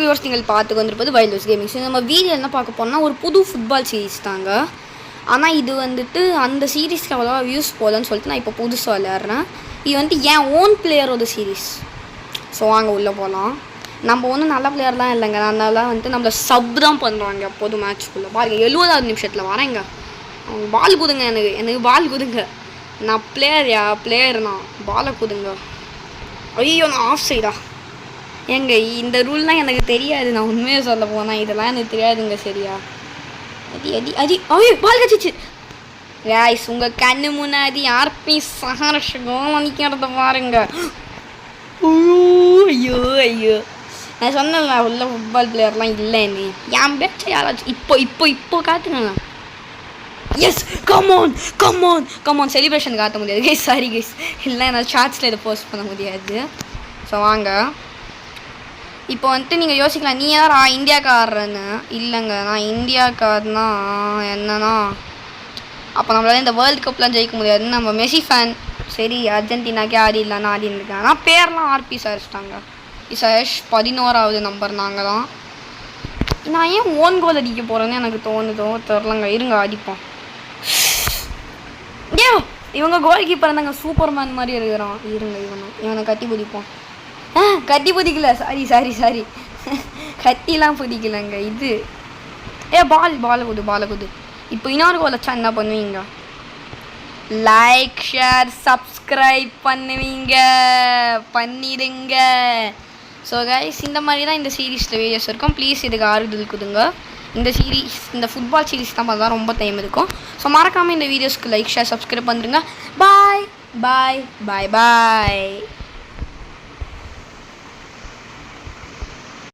Viewers நீங்கள் பார்த்துக்கு வந்திருப்பது வைல்ட் ஹவுஸ் கேமிங்ஸ். நம்ம வீடியோ என்ன பார்க்க போனால் ஒரு புது ஃபுட்பால் சீரீஸ் தாங்க. ஆனால் இது வந்துட்டு அந்த சீரீஸ்க்கு அவ்வளோவா வியூஸ் போகலன்னு சொல்லிட்டு நான் இப்போ புதுசாக விளையாடுறேன். இது வந்துட்டு என் ஓன் பிளேயரோட சீரீஸ். ஸோ வாங்க உள்ளே போகலாம். நம்ம ஒன்றும் நல்ல பிளேயர்லாம் இல்லைங்க, அதனால வந்துட்டு நம்மளை சப் தான் பண்ணுறாங்க எப்போதும் மேட்ச்க்குள்ளே. பாருங்கள் 70வது நிமிஷத்தில் வரேங்க, அவங்க பால் குதுங்க, எனக்கு பால் குதுங்க. நான் பிளேயர் நான் பாலை குதுங்க. ஐயோ நான் ஆஃப் சைடா ஏங்க, இந்த ரூல்லாம் எனக்கு தெரியாது. நான் உண்மையாக சொல்ல போனால் இதெல்லாம் எனக்கு தெரியாதுங்க. சரியா ஐயோ பால் கச்சிச்சு ராய்ஸ். உங்கள் கண்ணு முன்னாடி ஆர்பி சஹர்ஷகம் நிற்கிறத பாருங்க. ஐயோ ஐயோ நான் சொன்னேன் உள்ள ஃபுட்பால் பிளேயர்லாம் இல்லைன்னு. என் பேச்சை யாராச்சும் இப்போ காட்டுங்க. எஸ் கமான் செலிப்ரேஷன் காட்ட முடியாது கைஸ், சாரி கைஸ். இல்லை என்னால் ஷார்ட்ஸில் இதை போஸ்ட் பண்ண முடியாது. ஸோ வாங்க, இப்போ வந்துட்டு நீங்கள் யோசிக்கலாம், நீ யாரா இந்தியாக்காரன்னு. இல்லைங்க, நான் இந்தியாக்காரனா என்னன்னா, அப்போ நம்மளால இந்த வேர்ல்டு கப்லாம் ஜெயிக்க முடியாதுன்னு நம்ம மெஸ்ஸி ஃபேன். சரி அர்ஜென்டினாக்கே ஆடிடலான்னு ஆடின்னு இருக்கேன். ஆனால் பேர்லாம் ஆர்பி சர்ஷ்டாங்க. இசேஷ் 11வது நம்பர். நாங்கள் தான். நான் ஏன் ஓன் கோல் அடிக்க போகிறேன்னு எனக்கு தெரிலங்க. இருங்க அடிப்போம். ஏ இவங்க கோல் கீப்பர் இருந்தாங்க, சூப்பர்மேன் மாதிரி இருக்கிறான். இருங்க இவனை கட்டி பிடிப்போம். கட்டி பிடிக்கல, சாரி கட்டிலாம் பிடிக்கலங்க. இது பாலை குது. இப்போ இன்னொரு கோல் வச்சா என்ன பண்ணுவீங்க? லைக் ஷேர் சப்ஸ்கிரைப் பண்ணிடுங்க. ஸோ கைஸ், இந்த மாதிரி தான் இந்த சீரீஸில் வீடியோஸ் இருக்கும். ப்ளீஸ் இதுக்கு ஆறுதல் கொடுங்க. இந்த ஃபுட்பால் சீரீஸ் தான் பார்த்தா ரொம்ப டைம் இருக்கும். ஸோ மறக்காமல் இந்த வீடியோஸ்க்கு லைக் ஷேர் சப்ஸ்கிரைப் பண்ணுறங்க. பாய்.